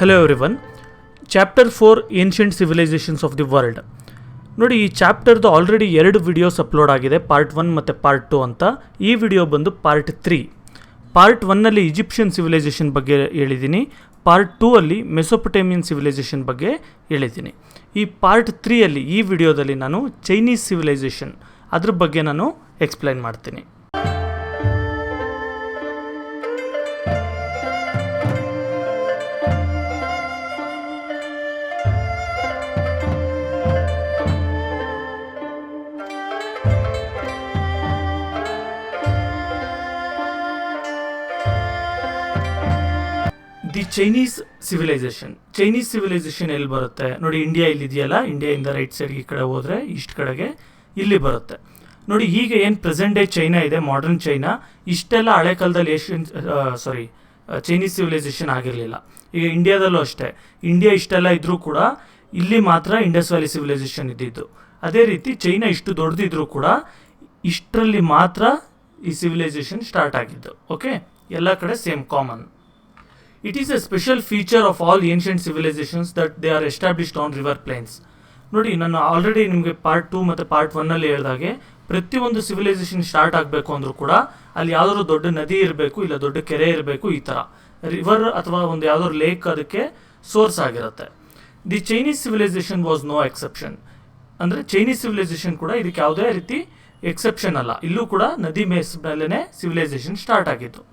Hello everyone. Chapter 4 ancient civilisations of the world. ನೋಡಿ, ಈ ಚಾಪ್ಟರ್ದು already 2 videos upload ಆಗಿದೆ, part 1 ಮತ್ತು ಪಾರ್ಟ್ 2 ಅಂತ. ಈ ವಿಡಿಯೋ ಬಂದು ಪಾರ್ಟ್ 3. ಪಾರ್ಟ್ 1ನಲ್ಲಿ ಈಜಿಪ್ಷಿಯನ್ ಸಿವಿಲೈಸೇಷನ್ ಬಗ್ಗೆ ಹೇಳಿದ್ದೀನಿ, ಪಾರ್ಟ್ 2ಅಲ್ಲಿ ಮೆಸೊಪೊಟೇಮಿಯನ್ ಸಿವಿಲೈಸೇಷನ್ ಬಗ್ಗೆ ಹೇಳಿದ್ದೀನಿ. ಈ ಪಾರ್ಟ್ 3ಯಲ್ಲಿ ಈ ವಿಡಿಯೋದಲ್ಲಿ ನಾನು ಚೈನೀಸ್ ಸಿವಿಲೈಸೇಷನ್ ಅದ್ರ ಬಗ್ಗೆ ನಾನು ಎಕ್ಸ್ಪ್ಲೈನ್ ಮಾಡ್ತೀನಿ. ದಿ ಚೈನೀಸ್ ಸಿವಿಲೈಸೇಷನ್ ಎಲ್ಲಿ ಬರುತ್ತೆ ನೋಡಿ, ಇಂಡಿಯಾ ಇಲ್ಲಿದೆಯಲ್ಲ, ಇಂಡಿಯಾಯಿಂದ ರೈಟ್ ಸೈಡ್ ಈ ಕಡೆ ಹೋದರೆ ಈಸ್ಟ್ ಕಡೆಗೆ ಇಲ್ಲಿ ಬರುತ್ತೆ ನೋಡಿ. ಹೀಗೆ ಏನು ಪ್ರೆಸೆಂಟ್ ಡೇ ಚೈನಾ ಇದೆ, ಮಾಡರ್ನ್ ಚೈನಾ, ಇಷ್ಟೆಲ್ಲ ಹಳೆ ಕಾಲದಲ್ಲಿ ಚೈನೀಸ್ ಸಿವಿಲೈಸೇಷನ್ ಆಗಿರಲಿಲ್ಲ. ಈಗ ಇಂಡಿಯಾದಲ್ಲೂ ಅಷ್ಟೇ, ಇಂಡಿಯಾ ಇಷ್ಟೆಲ್ಲ ಇದ್ರೂ ಕೂಡ ಇಲ್ಲಿ ಮಾತ್ರ ಇಂಡಸ್ ವ್ಯಾಲಿ ಸಿವಿಲೈಸೇಷನ್ ಇದ್ದಿದ್ದು. ಅದೇ ರೀತಿ ಚೈನಾ ಇಷ್ಟು ದೊಡ್ಡದಿದ್ರೂ ಕೂಡ ಇಷ್ಟರಲ್ಲಿ ಮಾತ್ರ ಈ ಸಿವಿಲೈಸೇಷನ್ ಸ್ಟಾರ್ಟ್ ಆಗಿದ್ದು. ಓಕೆ, ಎಲ್ಲ ಕಡೆ same common. It is a special feature of all ancient civilizations that they are established on river plains. ನೋಡಿ, ನಾನು ಆಲ್ರೆಡಿ ನಿಮಗೆ ಪಾರ್ಟ್ 2 ಮತ್ತು ಪಾರ್ಟ್ 1ನಲ್ಲಿ ಹೇಳಿದಾಗೆ ಪ್ರತಿಯೊಂದು ಸಿವಿಲೈಸೇಷನ್ ಸ್ಟಾರ್ಟ್ ಆಗಬೇಕು ಅಂದರೂ ಕೂಡ ಅಲ್ಲಿ ಯಾವುದಾದ್ರು ದೊಡ್ಡ ನದಿ ಇರಬೇಕು, ಇಲ್ಲ ದೊಡ್ಡ ಕೆರೆ ಇರಬೇಕು, ಈ ಥರ ರಿವರ್ ಅಥವಾ ಒಂದು ಯಾವುದಾದ್ರು ಲೇಕ್ ಅದಕ್ಕೆ ಸೋರ್ಸ್ ಆಗಿರುತ್ತೆ. The Chinese civilization was no exception. ಅಂದರೆ ಚೈನೀಸ್ ಸಿವಿಲೈಸೇಷನ್ ಕೂಡ ಇದಕ್ಕೆ ಯಾವುದೇ ರೀತಿ ಎಕ್ಸೆಪ್ಷನ್ ಅಲ್ಲ. ಇಲ್ಲೂ ಕೂಡ ನದಿ ಮೇಲೇ ಸಿವಿಲೈಸೇಷನ್ ಸ್ಟಾರ್ಟ್ ಆಗಿತ್ತು.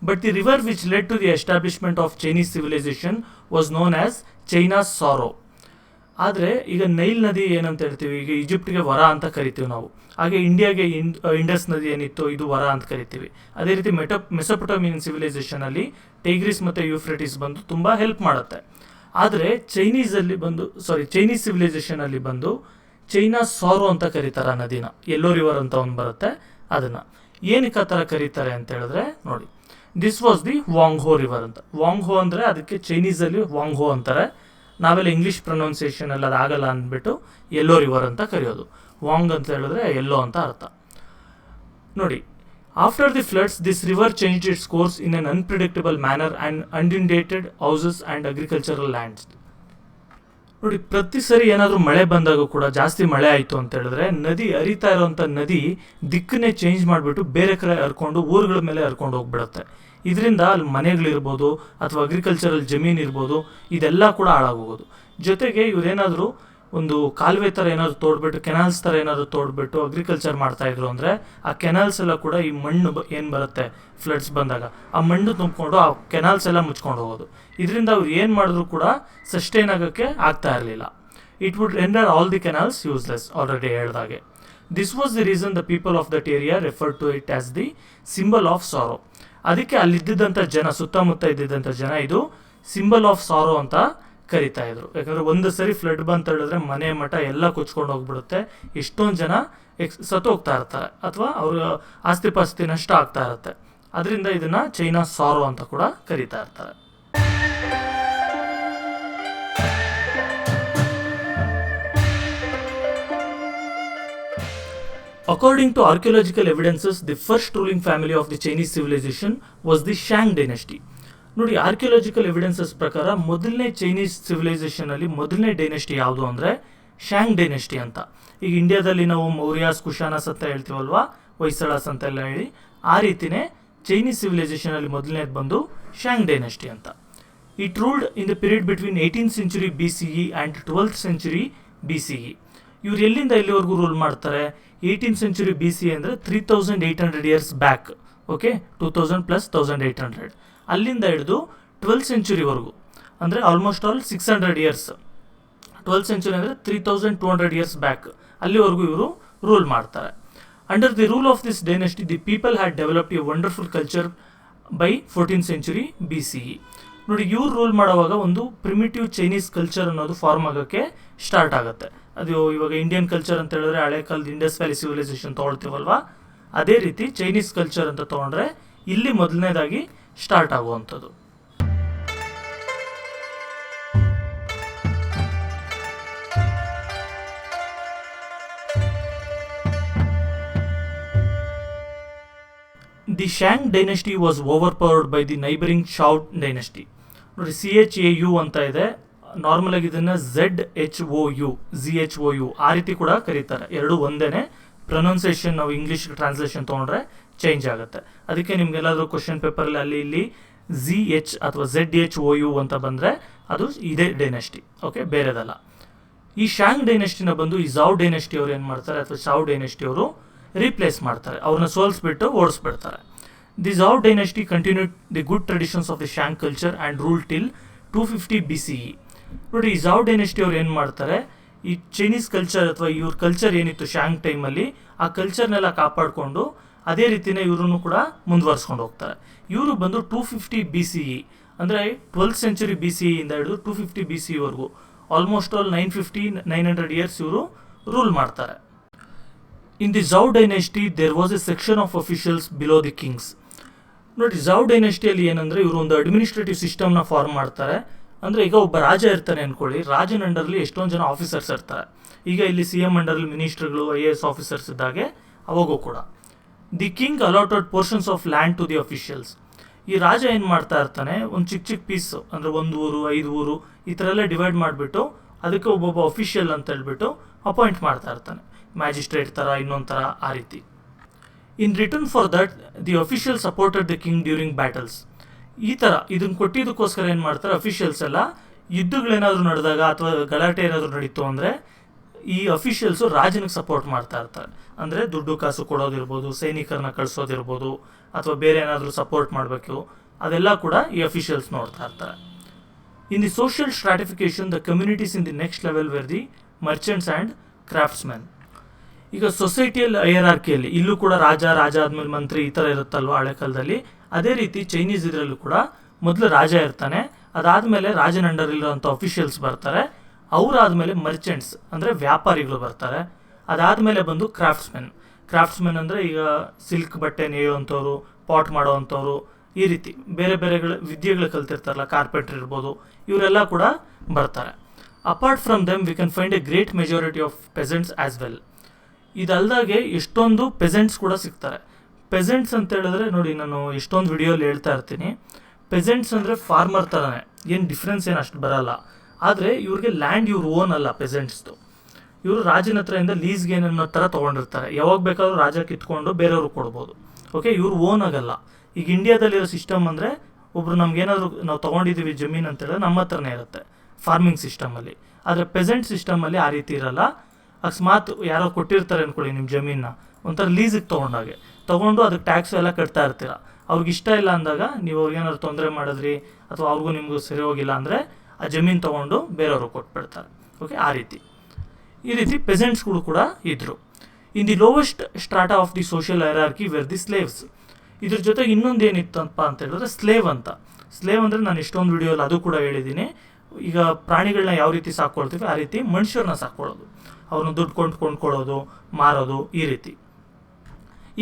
But the river which led to the establishment of Chinese civilization was known as China's sorrow. ಆದರೆ ಈಗ ನೈಲ್ ನದಿ ಏನಂತ ಹೇಳ್ತೀವಿ, ಈಗ ಈಜಿಪ್ಟ್ಗೆ ವರ ಅಂತ ಕರಿತೀವಿ ನಾವು. ಹಾಗೆ ಇಂಡಿಯಾಗೆ ಇಂಡಸ್ ನದಿ ಏನಿತ್ತು ಇದು ವರ ಅಂತ ಕರಿತೀವಿ. ಅದೇ ರೀತಿ ಮೆಸೊಪೊಟೇಮಿಯನ್ ಸಿವಿಲೈಸೇಷನಲ್ಲಿ ಟೈಗ್ರಿಸ್ ಮತ್ತು ಯೂಫ್ರೆಟಿಸ್ ಬಂದು ತುಂಬ ಹೆಲ್ಪ್ ಮಾಡುತ್ತೆ. ಆದರೆ ಚೈನೀಸ್ ಸಿವಿಲೈಸೇಷನಲ್ಲಿ ಬಂದು ಚೈನಾ ಸಾರೋ ಅಂತ ಕರೀತಾರೆ ಆ ನದಿನ. ಯೆಲ್ಲೋ ರಿವರ್ ಅಂತ ಒಂದು ಬರುತ್ತೆ, ಅದನ್ನು ಏನಕ್ಕೆ ಆ ಥರ ಕರೀತಾರೆ ಅಂತ ಹೇಳಿದ್ರೆ ನೋಡಿ, this was the Hwang Ho river ಅಂತ. ವಾಂಗ್ಹೋ ಅಂದರೆ ಅದಕ್ಕೆ ಚೈನೀಸಲ್ಲಿ ವಾಂಗ್ಹೋ ಅಂತಾರೆ. ನಾವೆಲ್ಲ ಇಂಗ್ಲೀಷ್ ಪ್ರೊನೌನ್ಸಿಯೇಷನ್ ಎಲ್ಲ ಅದಾಗಲ್ಲ ಅಂದ್ಬಿಟ್ಟು ಯೆಲ್ಲೋ ರಿವರ್ ಅಂತ ಕರೆಯೋದು. ವಾಂಗ್ ಅಂತ ಹೇಳಿದ್ರೆ ಯೆಲ್ಲೋ ಅಂತ ಅರ್ಥ. ನೋಡಿ, after the floods this river changed its course in an unpredictable manner and inundated houses and agricultural lands. ನೋಡಿ, ಪ್ರತಿ ಸರಿ ಏನಾದರೂ ಮಳೆ ಬಂದಾಗ ಕೂಡ ಜಾಸ್ತಿ ಮಳೆ ಆಯಿತು ಅಂತ ಹೇಳಿದ್ರೆ ನದಿ ಹರಿತಾ ಇರೋವಂಥ ನದಿ ದಿಕ್ಕನ್ನೇ ಚೇಂಜ್ ಮಾಡಿಬಿಟ್ಟು ಬೇರೆ ಕಡೆ ಹರ್ಕೊಂಡು ಊರುಗಳ ಮೇಲೆ ಹರ್ಕೊಂಡು ಹೋಗ್ಬಿಡುತ್ತೆ. ಇದರಿಂದ ಅಲ್ಲಿ ಮನೆಗಳಿರ್ಬೋದು ಅಥವಾ ಅಗ್ರಿಕಲ್ಚರಲ್ ಜಮೀನು ಇರ್ಬೋದು, ಇದೆಲ್ಲ ಕೂಡ ಹಾಳಾಗೋಗೋದು. ಜೊತೆಗೆ ಇವರೇನಾದರೂ ಒಂದು ಕಾಲುವೆ ಥರ ಏನಾದರೂ ತೋಡ್ಬಿಟ್ಟು, ಕೆನಾಲ್ಸ್ ಥರ ಏನಾದರೂ ತೋಡ್ಬಿಟ್ಟು ಅಗ್ರಿಕಲ್ಚರ್ ಮಾಡ್ತಾಯಿದ್ರು ಅಂದರೆ ಆ ಕೆನಾಲ್ಸ್ ಎಲ್ಲ ಕೂಡ ಈ ಮಣ್ಣು ಏನು ಬರುತ್ತೆ ಫ್ಲಡ್ಸ್ ಬಂದಾಗ ಆ ಮಣ್ಣು ತುಂಬಿಕೊಂಡು ಆ ಕೆನಾಲ್ಸ್ ಎಲ್ಲ ಮುಚ್ಕೊಂಡು ಹೋಗೋದು. ಇದರಿಂದ ಅವ್ರು ಏನು ಮಾಡಿದ್ರು ಕೂಡ ಸಸ್ಟೈನ್ ಆಗೋಕ್ಕೆ ಆಗ್ತಾ ಇರಲಿಲ್ಲ. It would render all the canals useless, already ಹೇಳ್ದಾಗೆ. This was the reason the people of that area refer to it as the symbol of sorrow. ಅದಕ್ಕೆ ಅಲ್ಲಿದ್ದಂಥ ಜನ, ಸುತ್ತಮುತ್ತ ಇದ್ದಿದ್ದಂಥ ಜನ ಇದು ಸಿಂಬಲ್ ಆಫ್ ಸಾರೋ ಅಂತ ಕರಿತಾ ಇದ್ರು. ಯಾಕಂದರೆ ಒಂದು ಸರಿ ಫ್ಲಡ್ ಬಂತ ಹೇಳಿದ್ರೆ ಮನೆ ಮಠ ಎಲ್ಲ ಕೊಚ್ಕೊಂಡು ಹೋಗ್ಬಿಡುತ್ತೆ. ಎಷ್ಟೊಂದು ಜನ ಸತ್ತು ಹೋಗ್ತಾ ಇರ್ತಾರೆ ಅಥವಾ ಅವ್ರ ಆಸ್ತಿ ಪಾಸ್ತಿ ನಷ್ಟ ಆಗ್ತಾ ಇರುತ್ತೆ. ಅದರಿಂದ ಇದನ್ನು ಚೈನಾ ಸಾರೋ ಅಂತ ಕೂಡ ಕರಿತಾ ಇರ್ತಾರೆ. According to archaeological evidences, the first ruling family of the Chinese civilization was the Shang dynasty. ನೋಡಿ, ಆರ್ಕಿಯಾಲಜಿಕಲ್ ಎವಿಡೆನ್ಸಸ್ ಪ್ರಕಾರ ಮೊದಲನೇ ಚೈನೀಸ್ ಸಿವಿಲೈಸೇಷನಲ್ಲಿ ಮೊದಲನೇ ಡೈನೆಸ್ಟಿ ಯಾವುದು ಅಂದರೆ ಶ್ಯಾಂಗ್ ಡೈನೆಸ್ಟಿ ಅಂತ. ಈಗ ಇಂಡಿಯಾದಲ್ಲಿ ನಾವು ಮೌರ್ಯಾಸ್, ಕುಶಾನಸ್ ಅಂತ ಹೇಳ್ತೀವಲ್ವಾ, ಹೊಯ್ಸಳಸ್ ಅಂತೆಲ್ಲ ಹೇಳಿ, ಆ ರೀತಿಯೇ ಚೈನೀಸ್ ಸಿವಿಲೈಸೇಷನಲ್ಲಿ ಮೊದಲನೇದು ಬಂದು ಶ್ಯಾಂಗ್ ಡೈನೆಸ್ಟಿ ಅಂತ. It ruled in the period between 18th century BCE and 12th century BCE. ಇವ್ರು ಎಲ್ಲಿಂದ ಎಲ್ಲಿವರೆಗೂ ರೂಲ್ ಮಾಡ್ತಾರೆ? 18th century BCE ಅಂದರೆ 3800 years ಬ್ಯಾಕ್. ಓಕೆ, 2000 + 1800 ಅಲ್ಲಿಂದ ಹಿಡಿದು 12th centuryವರೆಗೂ, ಅಂದರೆ almost all 600 years. 12th century ಅಂದರೆ 3200 years ಬ್ಯಾಕ್, ಅಲ್ಲಿವರೆಗೂ ಇವರು ರೂಲ್ ಮಾಡ್ತಾರೆ. Under the rule of this dynasty the people had developed A wonderful culture by 14th century BCE. ನೋಡಿ, ಇವ್ರು ರೂಲ್ ಮಾಡೋವಾಗ ಒಂದು ಪ್ರಿಮಿಟಿವ್ ಚೈನೀಸ್ ಕಲ್ಚರ್ ಅನ್ನೋದು ಫಾರ್ಮ್ ಆಗೋಕ್ಕೆ ಸ್ಟಾರ್ಟ್ ಆಗುತ್ತೆ. ಅದು ಇವಾಗ ಇಂಡಿಯನ್ ಕಲ್ಚರ್ ಅಂತ ಹೇಳಿದ್ರೆ ಹಳೆ ಕಾಲದ ಇಂಡಸ್ ವ್ಯಾಲಿ ಸಿವಿಲೈಸೇಷನ್ ತೊಗೊಳ್ತೀವಲ್ವಾ, ಅದೇ ರೀತಿ ಚೈನೀಸ್ ಕಲ್ಚರ್ ಅಂತ ತೊಗೊಂಡ್ರೆ ಇಲ್ಲಿ ಮೊದಲನೇದಾಗಿ ಸ್ಟಾರ್ಟ್ ಆಗುವಂಥದ್ದು. The Shang dynasty was overpowered by the neighboring Shao dynasty. ನೋಡಿ CHAU ಅಂತ ಇದೆ, ನಾರ್ಮಲ್ ಆಗಿ ಇದನ್ನು ZHOU ZHOU ಆ ರೀತಿ ಕೂಡ ಕರೀತಾರೆ. ಎರಡು ಒಂದೇನೆ, ಪ್ರೊನೌನ್ಸಿಯೇಷನ್ ನಾವು ಇಂಗ್ಲೀಷ್ ಟ್ರಾನ್ಸ್ಲೇಷನ್ ತೊಗೊಂಡ್ರೆ ಚೇಂಜ್ ಆಗುತ್ತೆ. ಅದಕ್ಕೆ ನಿಮ್ಗೆಲ್ಲಾದರೂ ಕ್ವಶನ್ ಪೇಪರಲ್ಲಿ ಅಲ್ಲಿ ಇಲ್ಲಿ ZH ಅಥವಾ ZHOU ಅಂತ ಬಂದರೆ ಅದು ಇದೇ ಡೈನೆಸ್ಟಿ, ಓಕೆ, ಬೇರೆದಲ್ಲ. ಈ ಶಾಂಗ್ ಡೈನೆಸ್ಟಿನ ಬಂದು ಈ ಝೌ ಡೈನೆಸ್ಟಿ ಅವರು ಏನು ಮಾಡ್ತಾರೆ ಅಥವಾ ಝೌ ಡೈನೆಸ್ಟಿ ಅವರು ರೀಪ್ಲೇಸ್ ಮಾಡ್ತಾರೆ, ಅವ್ರನ್ನ ಸೋಲಿಸ್ಬಿಟ್ಟು ಓಡಿಸ್ಬಿಡ್ತಾರೆ. The Zhou dynasty continued the good traditions of the Shang culture and rule till 250 BCE. ನೋಡಿ ಈ ಝೌ ಡೈನೆಸ್ಟಿ ಅವ್ರು ಏನು ಮಾಡ್ತಾರೆ, ಈ ಚೈನೀಸ್ ಕಲ್ಚರ್ ಅಥವಾ ಇವ್ರ ಕಲ್ಚರ್ ಏನಿತ್ತು ಶಾಂಗ್ ಟೈಮಲ್ಲಿ ಆ ಕಲ್ಚರ್ನೆಲ್ಲ ಕಾಪಾಡಿಕೊಂಡು ಅದೇ ರೀತಿಯೇ ಇವ್ರೂ ಕೂಡ ಮುಂದುವರ್ಸ್ಕೊಂಡು ಹೋಗ್ತಾರೆ. ಇವರು ಬಂದು 250 BCE ಅಂದರೆ 12th century BCE ಇಂದ ಹಿಡಿದು 250 BCE ವರೆಗೂ ಆಲ್ಮೋಸ್ಟ್ ಆಲ್ 900 ಇಯರ್ಸ್ ಇವರು ರೂಲ್ ಮಾಡ್ತಾರೆ. In the Zhou dynasty there was a section of officials below the kings. ನೋಡಿ ಝೌ ಡೈನೆಸ್ಟಿಯಲ್ಲಿ ಏನಂದರೆ ಇವರು ಒಂದು ಅಡ್ಮಿನಿಸ್ಟ್ರೇಟಿವ್ ಸಿಸ್ಟಮ್ನ ಫಾರ್ಮ್ ಮಾಡ್ತಾರೆ. ಅಂದರೆ ಈಗ ಒಬ್ಬ ರಾಜ ಇರ್ತಾನೆ ಅಂದ್ಕೊಳ್ಳಿ, ರಾಜನ ಅಂಡರ್ಲಿ ಎಷ್ಟೊಂದು ಜನ ಆಫೀಸರ್ಸ್ ಇರ್ತಾರೆ. ಈಗ ಇಲ್ಲಿ CM ಅಂಡರ್ಲಿ ಮಿನಿಸ್ಟ್ರುಗಳು IAS ಆಫೀಸರ್ಸ್ ಇದ್ದಾಗೆ ಅವಾಗೂ ಕೂಡ the king allotted portions of land to the officials. ಈ ರಾಜ ಏನು ಮಾಡ್ತಾ ಇರ್ತಾನೆ, ಒಂದು ಚಿಕ್ಕ ಚಿಕ್ಕ ಪೀಸ್ ಅಂದರೆ 1 ಊರು 5 ಊರು ಈ ಥರ ಎಲ್ಲ ಡಿವೈಡ್ ಮಾಡಿಬಿಟ್ಟು ಅದಕ್ಕೆ ಒಬ್ಬೊಬ್ಬ ಅಫಿಷಿಯಲ್ ಅಂತ ಹೇಳ್ಬಿಟ್ಟು ಅಪಾಯಿಂಟ್ ಮಾಡ್ತಾ ಇರ್ತಾನೆ, ಮ್ಯಾಜಿಸ್ಟ್ರೇಟ್ ಥರ ಇನ್ನೊಂದು ಥರ ಆ ರೀತಿ. In return for that the official supported the king during battles. ಈ ಥರ ಇದನ್ನು ಕೊಟ್ಟಿದ್ದಕ್ಕೋಸ್ಕರ ಏನು ಮಾಡ್ತಾರೆ ಅಫಿಷಿಯಲ್ಸ್ ಎಲ್ಲ, ಯುದ್ಧಗಳೇನಾದರೂ ನಡೆದಾಗ ಅಥವಾ ಗಲಾಟೆ ಏನಾದರೂ ನಡೀತು ಅಂದರೆ ಈ ಅಫಿಷಿಯಲ್ಸು ರಾಜನಿಗೆ ಸಪೋರ್ಟ್ ಮಾಡ್ತಾ ಇರ್ತಾರೆ. ಅಂದರೆ ದುಡ್ಡು ಕಾಸು ಕೊಡೋದಿರ್ಬೋದು, ಸೈನಿಕರನ್ನ ಕಳಿಸೋದಿರ್ಬೋದು, ಅಥವಾ ಬೇರೆ ಏನಾದರೂ ಸಪೋರ್ಟ್ ಮಾಡಬೇಕು, ಅದೆಲ್ಲ ಕೂಡ ಈ ಅಫಿಷಿಯಲ್ಸ್ ನೋಡ್ತಾ ಇರ್ತಾರೆ. In the social stratification the communities in the next level were the merchants and craftsmen. ಈಗ ಸೊಸೈಟಿಯಲ್ಲಿ ಹೈರಾರ್ಕಿಯಲ್ಲಿ ಇಲ್ಲೂ ಕೂಡ ರಾಜ ಆದಮೇಲೆ ಮಂತ್ರಿ ಈ ಥರ ಇರುತ್ತಲ್ವ ಹಳೆ ಕಾಲದಲ್ಲಿ, ಅದೇ ರೀತಿ ಚೈನೀಸ್ ಇದರಲ್ಲೂ ಕೂಡ ಮೊದಲು ರಾಜ ಇರ್ತಾನೆ, ಅದಾದಮೇಲೆ ರಾಜನ ಅಂಡರ್ ಇರೋಂಥ ಅಫಿಷಿಯಲ್ಸ್ ಬರ್ತಾರೆ, ಅವರಾದಮೇಲೆ ಮರ್ಚೆಂಟ್ಸ್ ಅಂದರೆ ವ್ಯಾಪಾರಿಗಳು ಬರ್ತಾರೆ, ಅದಾದಮೇಲೆ ಬಂದು ಕ್ರಾಫ್ಟ್ಸ್ಮೆನ್ ಅಂದರೆ ಈಗ ಸಿಲ್ಕ್ ಬಟ್ಟೆ ನೇಯುವಂಥವ್ರು, ಪಾಟ್ ಮಾಡೋವಂಥವ್ರು, ಈ ರೀತಿ ಬೇರೆ ವಿದ್ಯೆಗಳು ಕಲ್ತಿರ್ತಾರಲ್ಲ, ಕಾರ್ಪೆಂಟ್ರ್ ಇರ್ಬೋದು, ಇವರೆಲ್ಲ ಕೂಡ ಬರ್ತಾರೆ. Apart from them we can find a great majority of peasants as well. ಇದಲ್ದಾಗೆ ಎಷ್ಟೊಂದು ಪೆಸೆಂಟ್ಸ್ ಕೂಡ ಸಿಗ್ತಾರೆ. ಪೆಸೆಂಟ್ಸ್ ಅಂತ ಹೇಳಿದ್ರೆ ನೋಡಿ, ನಾನು ಎಷ್ಟೊಂದು ವಿಡಿಯೋಲಿ ಹೇಳ್ತಾ ಇರ್ತೀನಿ, ಪೆಸೆಂಟ್ಸ್ ಅಂದರೆ ಫಾರ್ಮರ್ ಥರನೇ, ಏನು ಡಿಫ್ರೆನ್ಸ್ ಏನು ಅಷ್ಟು ಬರಲ್ಲ. ಆದರೆ ಇವ್ರಿಗೆ ಲ್ಯಾಂಡ್ ಇವ್ರು ಓನ್ ಅಲ್ಲ ಪೆಸೆಂಟ್ಸ್ದು, ಇವರು ರಾಜನ ಹತ್ರದಿಂದ ಲೀಸ್ಗೆ ಏನನ್ನೋ ಥರ ತೊಗೊಂಡಿರ್ತಾರೆ, ಯಾವಾಗ ಬೇಕಾದ್ರೂ ರಾಜ ಕಿತ್ಕೊಂಡು ಬೇರೆಯವ್ರಿಗೆ ಕೊಡ್ಬೋದು, ಓಕೆ, ಇವ್ರು ಓನ್ ಆಗಲ್ಲ. ಈಗ ಇಂಡಿಯಾದಲ್ಲಿರೋ ಸಿಸ್ಟಮ್ ಅಂದರೆ ಒಬ್ರು ನಮ್ಗೇನಾದರೂ ನಾವು ತೊಗೊಂಡಿದ್ದೀವಿ ಜಮೀನು ಅಂತೇಳಿದ್ರೆ ನಮ್ಮ ಹತ್ರನೇ ಇರುತ್ತೆ ಫಾರ್ಮಿಂಗ್ ಸಿಸ್ಟಮಲ್ಲಿ. ಆದರೆ ಪೆಸೆಂಟ್ ಸಿಸ್ಟಮಲ್ಲಿ ಆ ರೀತಿ ಇರಲ್ಲ. ಅಕಸ್ಮಾತ್ ಯಾರೋ ಕೊಟ್ಟಿರ್ತಾರೆ ಅಂದ್ಕೊಳ್ಳಿ ನಿಮ್ಮ ಜಮೀನನ್ನ, ಒಂಥರ ಲೀಸಿಗೆ ತೊಗೊಂಡು ಅದಕ್ಕೆ ಟ್ಯಾಕ್ಸು ಎಲ್ಲ ಕಟ್ತಾ ಇರ್ತೀರ. ಅವ್ರಿಗೆ ಇಷ್ಟ ಇಲ್ಲ ಅಂದಾಗ ನೀವು ಅವ್ರಿಗೇನಾದ್ರು ತೊಂದರೆ ಮಾಡಿದ್ರಿ ಅಥವಾ ಅವ್ರಿಗೂ ನಿಮಗೂ ಸರಿ ಹೋಗಿಲ್ಲ ಅಂದರೆ ಆ ಜಮೀನು ತೊಗೊಂಡು ಬೇರೆಯವ್ರಿಗೆ ಕೊಟ್ಬಿಡ್ತಾರೆ, ಓಕೆ, ಆ ರೀತಿ. ಈ ರೀತಿ ಪೆಸೆಂಟ್ಸ್ಗಳು ಕೂಡ ಇದ್ದರು. In the lowest strata of the social hierarchy where the slaves. ಇದ್ರ ಜೊತೆಗೆ ಇನ್ನೊಂದು ಏನಿತ್ತಪ್ಪ ಅಂತ ಹೇಳಿದ್ರೆ ಸ್ಲೇವ್ ಅಂತ. ಸ್ಲೇವ್ ಅಂದರೆ ನಾನು ಎಷ್ಟೊಂದು ವಿಡಿಯೋಲಿ ಅದು ಕೂಡ ಹೇಳಿದ್ದೀನಿ. ಈಗ ಪ್ರಾಣಿಗಳನ್ನ ಯಾವ ರೀತಿ ಸಾಕ್ಕೊಳ್ತೀವಿ ಆ ರೀತಿ ಮನುಷ್ಯರನ್ನ ಸಾಕ್ಕೊಳ್ಳೋದು, ಅವ್ರನ್ನ ದುಡ್ಡು ಕೊಂಡ್ಕೊಳ್ಳೋದು, ಮಾರೋದು, ಈ ರೀತಿ.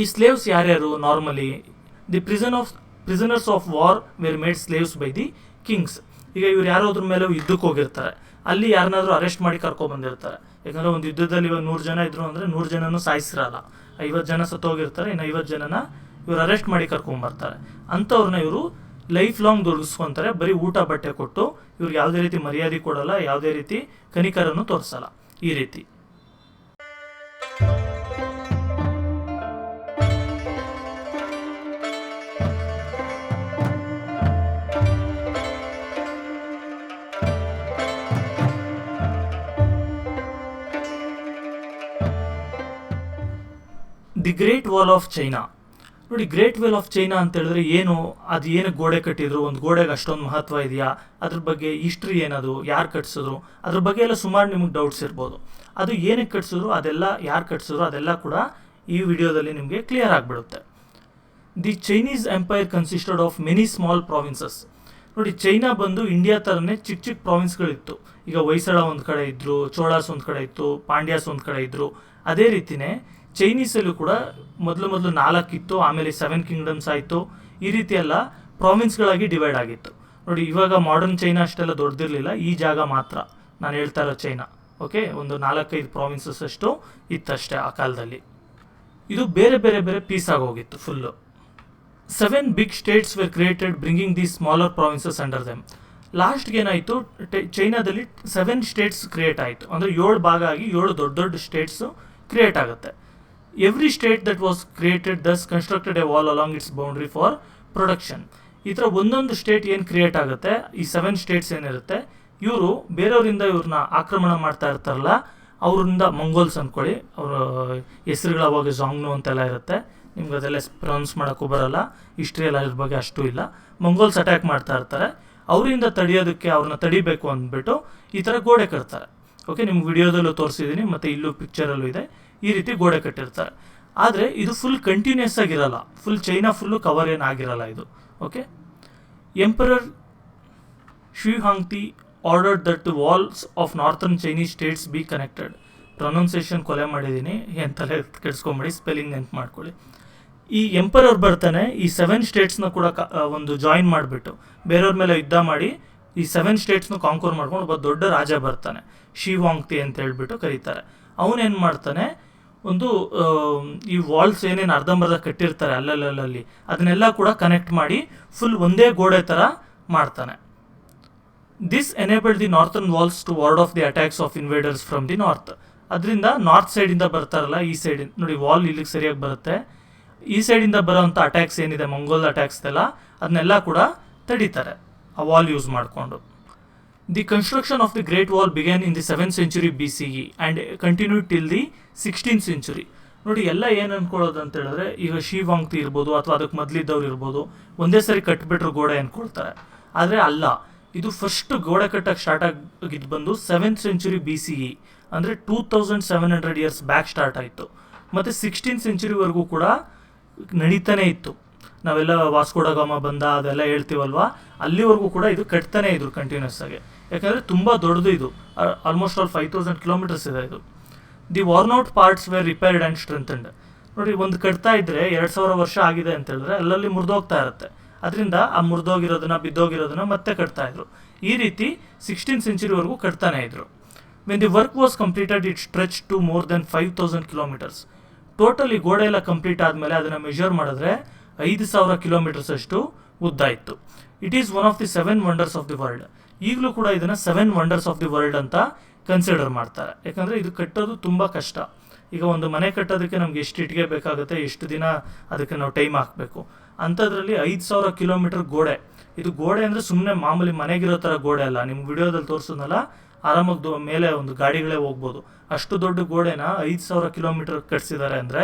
ಈ ಸ್ಲೇವ್ಸ್ ಯಾರ್ಯಾರು? Normally the prisoners of war were made slaves by the kings. ಈಗ ಇವ್ರು ಯಾರಾದ್ರ ಮೇಲೆ ಯುದ್ಧಕ್ಕೆ ಹೋಗಿರ್ತಾರೆ, ಅಲ್ಲಿ ಯಾರನ್ನಾದ್ರೂ ಅರೆಸ್ಟ್ ಮಾಡಿ ಕರ್ಕೊಬಂದಿರ್ತಾರೆ. ಯಾಕಂದರೆ ಒಂದು ಯುದ್ಧದಲ್ಲಿ ಇವಾಗ 100 ಜನ ಇದ್ರು ಅಂದರೆ 100 ಜನನೂ ಸಾಯಿಸಿರಲ್ಲ, 50 ಜನ ಸತ್ತೋಗಿರ್ತಾರೆ, ಇನ್ನು 50 ಜನನ ಇವ್ರು ಅರೆಸ್ಟ್ ಮಾಡಿ ಕರ್ಕೊಂಬರ್ತಾರೆ. ಅಂಥವ್ರನ್ನ ಇವರು ಲೈಫ್ ಲಾಂಗ್ ದುಡಿಸ್ಕೊತಾರೆ, ಬರೀ ಊಟ ಬಟ್ಟೆ ಕೊಟ್ಟು ಇವ್ರಿಗೆ ಯಾವುದೇ ರೀತಿ ಮರ್ಯಾದೆ ಕೊಡಲ್ಲ, ಯಾವುದೇ ರೀತಿ ಕನಿಕರನ್ನು ತೋರಿಸಲ್ಲ, ಈ ರೀತಿ. The great wall of China. ನೋಡಿ, ಗ್ರೇಟ್ ವಾಲ್ ಆಫ್ ಚೈನಾ ಅಂತ ಹೇಳಿದ್ರೆ ಏನು, ಅದು ಏನಕ್ಕೆ ಗೋಡೆ ಕಟ್ಟಿದ್ರು, ಒಂದು ಗೋಡೆಗೆ ಅಷ್ಟೊಂದು ಮಹತ್ವ ಇದೆಯಾ, ಅದ್ರ ಬಗ್ಗೆ ಹಿಸ್ಟ್ರಿ ಏನದು, ಯಾರು ಕಟ್ಸಿದ್ರು, ಅದ್ರ ಬಗ್ಗೆ ಎಲ್ಲ ಸುಮಾರು ನಿಮಗೆ ಡೌಟ್ಸ್ ಇರ್ಬೋದು. ಅದು ಏನಕ್ಕೆ ಕಟ್ಸಿದ್ರು, ಅದೆಲ್ಲ ಯಾರು ಕಟ್ಸಿದ್ರು, ಅದೆಲ್ಲ ಕೂಡ ಈ ವಿಡಿಯೋದಲ್ಲಿ ನಿಮಗೆ ಕ್ಲಿಯರ್ ಆಗಿಬಿಡುತ್ತೆ. The Chinese empire consisted of many small provinces. ನೋಡಿ, ಚೈನಾ ಬಂದು ಇಂಡಿಯಾ ಥರನೇ ಚಿಕ್ಕ ಚಿಕ್ಕ ಪ್ರಾವಿನ್ಸ್ಗಳಿತ್ತು. ಈಗ ಹೊಯ್ಸಳ ಒಂದು ಕಡೆ ಇದ್ದರು, ಚೋಳಾಸ್ ಒಂದು ಕಡೆ ಇತ್ತು, ಪಾಂಡ್ಯಾಸ್ ಒಂದು ಕಡೆ ಇದ್ದರು. ಅದೇ ರೀತಿಯೇ ಚೈನೀಸಲ್ಲೂ ಕೂಡ ಮೊದಲು 4 ಇತ್ತು, ಆಮೇಲೆ 7 ಕಿಂಗ್ಡಮ್ಸ್ ಆಯಿತು. ಈ ರೀತಿ ಎಲ್ಲ ಪ್ರಾವಿನ್ಸ್ಗಳಾಗಿ ಡಿವೈಡ್ ಆಗಿತ್ತು. ನೋಡಿ, ಇವಾಗ ಮಾಡರ್ನ್ ಚೈನಾ ಅಷ್ಟೆಲ್ಲ ದೊಡ್ಡದಿರಲಿಲ್ಲ, ಈ ಜಾಗ ಮಾತ್ರ ನಾನು ಹೇಳ್ತಾ ಇರೋ ಚೈನಾ, ಓಕೆ, ಒಂದು 4-5 ಪ್ರಾವಿನ್ಸಸ್ ಅಷ್ಟು ಇತ್ತಷ್ಟೇ ಆ ಕಾಲದಲ್ಲಿ. ಇದು ಬೇರೆ ಬೇರೆ ಬೇರೆ ಪೀಸ್ ಆಗೋಗಿತ್ತು full. 7 big states were created bringing the smaller provinces under them. ಲಾಸ್ಟ್ಗೆ ಏನಾಯಿತು, ಚೈನಾದಲ್ಲಿ 7 ಸ್ಟೇಟ್ಸ್ ಕ್ರಿಯೇಟ್ ಆಯಿತು. ಅಂದರೆ 7 ಭಾಗ ಆಗಿ 7 ದೊಡ್ಡ ದೊಡ್ಡ ಸ್ಟೇಟ್ಸು ಕ್ರಿಯೇಟ್ ಆಗುತ್ತೆ. Every state that was created thus constructed a wall along its boundary for production. ಈ ಥರ ಒಂದೊಂದು ಸ್ಟೇಟ್ ಏನು ಕ್ರಿಯೇಟ್ ಆಗುತ್ತೆ, ಈ 7 ಸ್ಟೇಟ್ಸ್ ಏನಿರುತ್ತೆ, ಇವರು ಬೇರೆಯವರಿಂದ ಇವ್ರನ್ನ ಆಕ್ರಮಣ ಮಾಡ್ತಾ ಇರ್ತಾರಲ್ಲ, ಅವರಿಂದ ಮಂಗೋಲ್ಸ್ ಅಂದ್ಕೊಳ್ಳಿ, ಅವರ ಹೆಸರುಗಳು ಅವಾಗ ಜಾಂಗ್ನು ಅಂತೆಲ್ಲ ಇರುತ್ತೆ, ನಿಮ್ಗೆ ಅದೆಲ್ಲ ಪ್ರೊನೌನ್ಸ್ ಮಾಡೋಕ್ಕೂ ಬರೋಲ್ಲ, ಹಿಸ್ಟ್ರಿಯಲ್ಲಿ ಅದ್ರ ಬಗ್ಗೆ ಅಷ್ಟು ಇಲ್ಲ. ಮಂಗೋಲ್ಸ್ ಅಟ್ಯಾಕ್ ಮಾಡ್ತಾ ಇರ್ತಾರೆ, ಅವರಿಂದ ತಡೆಯೋದಕ್ಕೆ ಅವ್ರನ್ನ ತಡಿಬೇಕು ಅಂದ್ಬಿಟ್ಟು ಈ ಥರ ಗೋಡೆ ಕಟ್ತಾರೆ. ಓಕೆ, ನಿಮ್ಗೆ ವಿಡಿಯೋದಲ್ಲೂ ತೋರಿಸಿದ್ದೀನಿ ಮತ್ತು ಇಲ್ಲೂ ಪಿಕ್ಚರಲ್ಲೂ ಇದೆ, ಈ ರೀತಿ ಗೋಡೆ ಕಟ್ಟಿರ್ತಾರೆ. ಆದರೆ ಇದು ಫುಲ್ ಕಂಟಿನ್ಯೂಸ್ ಆಗಿರಲ್ಲ, ಫುಲ್ ಚೈನಾ ಫುಲ್ಲು ಕವರ್ ಏನಾಗಿರಲ್ಲ ಇದು. Okay, emperor Shi Huangdi ordered that the walls of northern Chinese states be connected. Pronunciation ಕೊಲೆ ಮಾಡಿದ್ದೀನಿ, ಎಂತಲೇ ಕೆಡಿಸ್ಕೊಂಬೇಡಿ, ಸ್ಪೆಲ್ಲಿಂಗ್ ನೆನ್ಪು ಮಾಡ್ಕೊಳ್ಳಿ. ಈ ಎಂಪರರ್ ಬರ್ತಾನೆ, ಈ 7 ಸ್ಟೇಟ್ಸ್ನ ಕೂಡ ಒಂದು ಜಾಯಿನ್ ಮಾಡಿಬಿಟ್ಟು ಬೇರೆಯವ್ರ ಮೇಲೆ ಯುದ್ಧ ಮಾಡಿ ಈ 7 ಸ್ಟೇಟ್ಸ್ನ ಕಾಂಕೋರ್ ಮಾಡ್ಕೊಂಡು ಒಬ್ಬ ದೊಡ್ಡ ರಾಜ ಬರ್ತಾನೆ, ಶಿ ವಾಂಗ್ತಿ ಅಂತ ಹೇಳ್ಬಿಟ್ಟು ಕರೀತಾರೆ. ಅವನೇನು ಮಾಡ್ತಾನೆ, ಒಂದು ಈ ವಾಲ್ಸ್ ಏನೇನು ಅರ್ಧಂಬರ್ಧ ಕಟ್ಟಿರ್ತಾರೆ ಅಲ್ಲಲ್ಲಿ ಅದನ್ನೆಲ್ಲ ಕೂಡ ಕನೆಕ್ಟ್ ಮಾಡಿ ಫುಲ್ ಒಂದೇ ಗೋಡೆ ಥರ ಮಾಡ್ತಾನೆ. This enabled the northern walls to ward off the attacks of invaders from the north. ಅದರಿಂದ ನಾರ್ತ್ ಸೈಡಿಂದ ಬರ್ತಾರಲ್ಲ, ಈ ಸೈಡ್ ನೋಡಿ ವಾಲ್ ಇಲ್ಲಿಗೆ ಸರಿಯಾಗಿ ಬರುತ್ತೆ, ಈ ಸೈಡಿಂದ ಬರೋವಂಥ ಅಟ್ಯಾಕ್ಸ್ ಏನಿದೆ ಮಂಗೋಲ್ ಅಟ್ಯಾಕ್ಸ್ ಎಲ್ಲ, ಅದನ್ನೆಲ್ಲ ಕೂಡ ತಡೀತಾರೆ ಆ ವಾಲ್ ಯೂಸ್ ಮಾಡಿಕೊಂಡು. The construction of the great wall began in the 7th century BCE and continued till the 16th century. ನೋಡಿ ಎಲ್ಲ ಏನು ಅಂದ್ಕೊಳ್ಳೋದು ಅಂತ ಹೇಳಿದ್ರೆ, ಈಗ ಶಿ ವಾಂಗ್ತಿ ಇರ್ಬೋದು ಅಥವಾ ಅದಕ್ಕೆ ಮೊದಲಿದ್ದವ್ರು ಇರ್ಬೋದು, ಒಂದೇ ಸರಿ ಕಟ್ಟಿಬಿಟ್ರು ಗೋಡೆ ಅಂದ್ಕೊಳ್ತಾರೆ. ಆದರೆ ಅಲ್ಲ, ಇದು ಫಸ್ಟ್ ಗೋಡೆ ಕಟ್ಟಕ್ಕೆ ಸ್ಟಾರ್ಟ್ ಆಗಿದ್ದು ಬಂದು 7th century BCE, ಅಂದರೆ 2700 years ಬ್ಯಾಕ್ ಸ್ಟಾರ್ಟ್ ಆಯಿತು. ಮತ್ತು 16th century ಕೂಡ ನಡೀತಾನೆ ಇತ್ತು. ನಾವೆಲ್ಲ ವಾಸ್ಕೋಡಗಾಮ ಬಂದ ಅದೆಲ್ಲ ಹೇಳ್ತೀವಲ್ವ, ಅಲ್ಲಿವರೆಗೂ ಕೂಡ ಇದು ಕಟ್ತಾನೆ ಇದ್ರು ಕಂಟಿನ್ಯೂಸ್ ಆಗಿ, ಯಾಕಂದರೆ ತುಂಬ ದೊಡ್ಡದು ಇದು, ಆಲ್ಮೋಸ್ಟ್ ಆಲ್ 5000 kilometers ಇದೆ ಇದು. The worn out parts were repaired and strengthened. ನೋಡಿ, ಒಂದು ಕಟ್ತಾ ಇದ್ದರೆ 2000 ವರ್ಷ ಆಗಿದೆ ಅಂತ ಹೇಳಿದ್ರೆ ಅಲ್ಲಲ್ಲಿ ಮುರಿದೋಗ್ತಾ ಇರುತ್ತೆ, ಅದರಿಂದ ಆ ಮುರಿದೋಗಿರೋದನ್ನ ಬಿದ್ದೋಗಿರೋದನ್ನ ಮತ್ತೆ ಕಟ್ತಾ ಇದ್ರು. ಈ ರೀತಿ 16th century ಕಟ್ತಾನೆ ಇದ್ರು. When the work was completed it stretch to more than 5000 kilometers. Total ಈ ಗೋಡೆ ಎಲ್ಲ ಕಂಪ್ಲೀಟ್ ಆದಮೇಲೆ ಅದನ್ನು ಮೆಷರ್ ಮಾಡಿದ್ರೆ 5000 kilometers ಅಷ್ಟು ಉದ್ದ ಇತ್ತು. It is one of the 7 wonders of the world. ಈಗಲೂ ಕೂಡ ಇದನ್ನು 7 wonders ಆಫ್ ದಿ ವರ್ಲ್ಡ್ ಅಂತ ಕನ್ಸಿಡರ್ ಮಾಡ್ತಾರೆ, ಯಾಕಂದರೆ ಇದು ಕಟ್ಟೋದು ತುಂಬ ಕಷ್ಟ. ಈಗ ಒಂದು ಮನೆ ಕಟ್ಟೋದಕ್ಕೆ ನಮ್ಗೆ ಎಷ್ಟು ಇಟ್ಟಿಗೆ ಬೇಕಾಗುತ್ತೆ, ಎಷ್ಟು ದಿನ ಅದಕ್ಕೆ ನಾವು ಟೈಮ್ ಹಾಕಬೇಕು, ಅಂಥದ್ರಲ್ಲಿ 5000 kilometer ಗೋಡೆ. ಇದು ಗೋಡೆ ಅಂದರೆ ಸುಮ್ಮನೆ ಮಾಮೂಲಿ ಮನೆಗಿರೋ ಥರ ಗೋಡೆ ಅಲ್ಲ, ನಿಮ್ಮ ವಿಡಿಯೋದಲ್ಲಿ ತೋರಿಸೋದಲ್ಲ, ಆರಾಮಾಗಿ ಮೇಲೆ ಒಂದು ಗಾಡಿಗಳೇ ಹೋಗ್ಬೋದು, ಅಷ್ಟು ದೊಡ್ಡ ಗೋಡೆನ 5000 kilometer ಕಟ್ಸಿದ್ದಾರೆ ಅಂದರೆ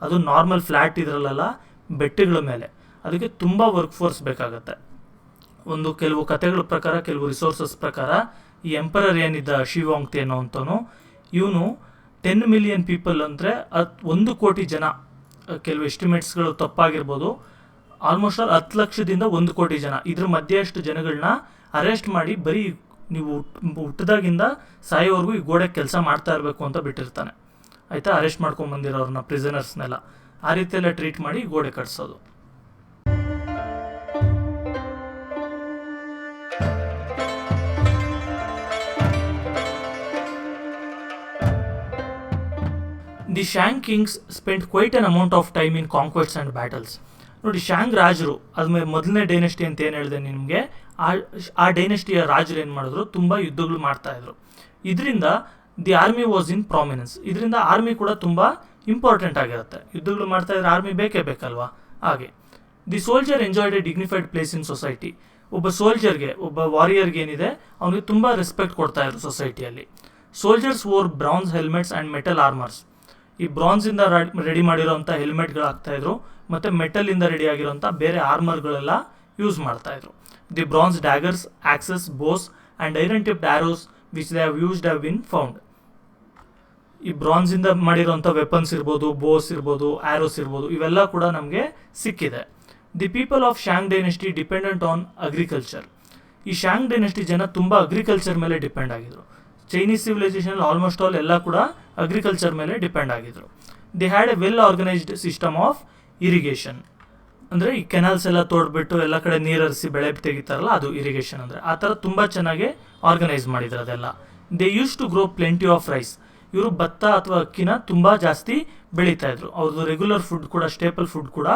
ಅದು ನಾರ್ಮಲ್ ಫ್ಲ್ಯಾಟ್ ಇದ್ರಲ್ಲ, ಬೆಟ್ಟಗಳ ಮೇಲೆ, ಅದಕ್ಕೆ ತುಂಬ ವರ್ಕ್ ಫೋರ್ಸ್ ಬೇಕಾಗುತ್ತೆ. ಒಂದು ಕೆಲವು ಕಥೆಗಳ ಪ್ರಕಾರ, ಕೆಲವು ರಿಸೋರ್ಸಸ್ ಪ್ರಕಾರ, ಈ ಎಂಪರರ್ ಏನಿದ್ದ ಶಿ ವಾಂಗ್ತಿ ಅನ್ನೋ ಅಂತವನು, ಇವನು 10 million people ಅಂದರೆ 1 ಕೋಟಿ ಜನ, ಕೆಲವು ಎಸ್ಟಿಮೇಟ್ಸ್ಗಳು ತಪ್ಪಾಗಿರ್ಬೋದು, ಆಲ್ಮೋಸ್ಟ್ ಆಲ್ 10 ಲಕ್ಷದಿಂದ 1 ಕೋಟಿ ಜನ, ಇದ್ರ ಮಧ್ಯೆ ಅಷ್ಟು ಜನಗಳನ್ನ ಅರೆಸ್ಟ್ ಮಾಡಿ ಬರೀ ನೀವು ಹುಟ್ಟಿದಾಗಿಂದ ಸಾಯೋವರೆಗೂ ಈ ಗೋಡೆ ಕೆಲಸ ಮಾಡ್ತಾ ಇರಬೇಕು ಅಂತ ಬಿಟ್ಟಿರ್ತಾನೆ. ಆಯಿತಾ, ಅರೆಸ್ಟ್ ಮಾಡ್ಕೊಂಬಂದಿರೋರನ್ನ, ಪ್ರಿಸನರ್ಸ್ನೆಲ್ಲ ಆ ರೀತಿಯೆಲ್ಲ ಟ್ರೀಟ್ ಮಾಡಿ ಗೋಡೆ ಕಟ್ಸೋದು. The Shang kings spend quite an amount of time in conquests and battles. ನೋಡಿ, ಶಾಂಗ್ ರಾಜರು, ಅದ್ಮೇಲೆ ಮೊದಲನೇ ಡೈನೆಸ್ಟಿ ಅಂತ ಏನು ಹೇಳಿದೆ ನಿಮಗೆ, ಆ ಡೈನೆಸ್ಟಿಯ ರಾಜರು ಏನು ಮಾಡಿದ್ರು, ತುಂಬ ಯುದ್ಧಗಳು ಮಾಡ್ತಾಯಿದ್ರು. ಇದರಿಂದ the army was in prominence. ಇದರಿಂದ ಆರ್ಮಿ ಕೂಡ ತುಂಬ ಇಂಪಾರ್ಟೆಂಟ್ ಆಗಿರುತ್ತೆ, ಯುದ್ಧಗಳು ಮಾಡ್ತಾಯಿದ್ರೆ ಆರ್ಮಿ ಬೇಕೇ ಬೇಕಲ್ವಾ. ಹಾಗೆ the soldier enjoyed a dignified place in society. ಒಬ್ಬ ಸೋಲ್ಜರ್ಗೆ, ಒಬ್ಬ ವಾರಿಯರ್ಗೆ ಏನಿದೆ, ಅವನಿಗೆ ತುಂಬ ರೆಸ್ಪೆಕ್ಟ್ ಕೊಡ್ತಾಯಿದ್ರು ಸೊಸೈಟಿಯಲ್ಲಿ. Soldiers wore bronze helmets and metal armours. ಈ ಬ್ರಾನ್ಸಿಂದ ರೆಡಿ ಮಾಡಿರೋಂಥ ಹೆಲ್ಮೆಟ್ಗಳಾಗ್ತಾಯಿದ್ರು, ಮತ್ತು ಮೆಟಲಿಂದ ರೆಡಿ ಆಗಿರೋಂಥ ಬೇರೆ ಆರ್ಮರ್ಗಳೆಲ್ಲ ಯೂಸ್ ಮಾಡ್ತಾಯಿದ್ರು. The bronze daggers, axes, bows and iron tipped arrows which they have used have been found. ಈ ಬ್ರಾನ್ಸಿಂದ ಮಾಡಿರೋಂಥ ವೆಪನ್ಸ್ ಇರ್ಬೋದು, ಬೋಸ್ ಇರ್ಬೋದು, ಆ್ಯರೋಸ್ ಇರ್ಬೋದು, ಇವೆಲ್ಲ ಕೂಡ ನಮಗೆ ಸಿಕ್ಕಿದೆ. The people of ಶಾಂಗ್ dynasty dependent on agriculture. ಈ ಶಾಂಗ್ ಡೈನೆಸ್ಟಿ ಜನ ತುಂಬ ಅಗ್ರಿಕಲ್ಚರ್ ಮೇಲೆ ಡಿಪೆಂಡ್ ಆಗಿದ್ರು. ಚೈನೀಸ್ ಸಿವಿಲೈಸೇಷನ್ ಆಲ್ಮೋಸ್ಟ್ ಆಲ್ ಎಲ್ಲ ಕೂಡ ಅಗ್ರಿಕಲ್ಚರ್ ಮೇಲೆ ಡಿಪೆಂಡ್ ಆಗಿದ್ರು. The had A well organised system of irrigation. ಅಂದರೆ ಈ ಕೆನಾಲ್ಸ್ ಎಲ್ಲ ತೋಡ್ಬಿಟ್ಟು ಎಲ್ಲ ಕಡೆ ನೀರು ಹರಿಸಿ ಬೆಳೆ ತೆಗಿತಾರಲ್ಲ, ಅದು ಇರಿಗೇಷನ್ ಅಂದರೆ. ಆ ಥರ ತುಂಬ ಚೆನ್ನಾಗಿ ಆರ್ಗನೈಸ್ ಮಾಡಿದ್ರು ಅದೆಲ್ಲ. They use to grow plenty of rice. ಇವರು ಭತ್ತ ಅಥವಾ ಅಕ್ಕಿನ ತುಂಬ ಜಾಸ್ತಿ ಬೆಳೀತಾ ಇದ್ರು. ಅವ್ರದ್ದು ರೆಗ್ಯುಲರ್ ಫುಡ್ ಕೂಡ, ಸ್ಟೇಪಲ್ ಫುಡ್ ಕೂಡ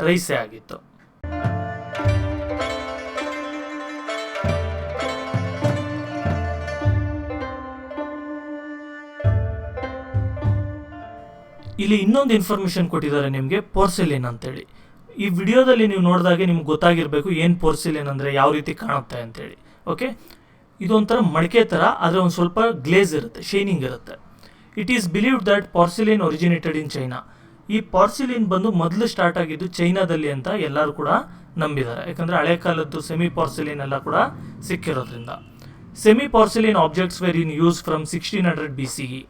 ರೈಸೇ ಆಗಿತ್ತು. ಇಲ್ಲಿ ಇನ್ನೊಂದು ಇನ್ಫಾರ್ಮೇಷನ್ ಕೊಟ್ಟಿದ್ದಾರೆ ನಿಮಗೆ, ಪೋರ್ಸಿಲಿನ್ ಅಂತೇಳಿ. ಈ ವಿಡಿಯೋದಲ್ಲಿ ನೀವು ನೋಡಿದಾಗೆ ನಿಮ್ಗೆ ಗೊತ್ತಾಗಿರಬೇಕು ಏನು ಪೋರ್ಸಿಲಿನ್ ಅಂದರೆ ಯಾವ ರೀತಿ ಕಾಣುತ್ತೆ ಅಂತೇಳಿ. ಓಕೆ, ಇದೊಂಥರ ಮಡಿಕೆ ಥರ, ಆದರೆ ಒಂದು ಸ್ವಲ್ಪ ಗ್ಲೇಸ್ ಇರುತ್ತೆ, ಶೈನಿಂಗ್ ಇರುತ್ತೆ. It is believed that porcelain originated in China. ಈ ಪಾರ್ಸಿಲಿನ್ ಬಂದು ಮೊದಲು ಸ್ಟಾರ್ಟ್ ಆಗಿದ್ದು ಚೈನಾದಲ್ಲಿ ಅಂತ ಎಲ್ಲರೂ ಕೂಡ ನಂಬಿದ್ದಾರೆ, ಯಾಕಂದರೆ ಹಳೆ ಕಾಲದ್ದು ಸೆಮಿ ಪಾರ್ಸಿಲಿನ್ ಎಲ್ಲ ಕೂಡ ಸಿಕ್ಕಿರೋದ್ರಿಂದ. Semi porcelain objects were in use from 1600 BCE.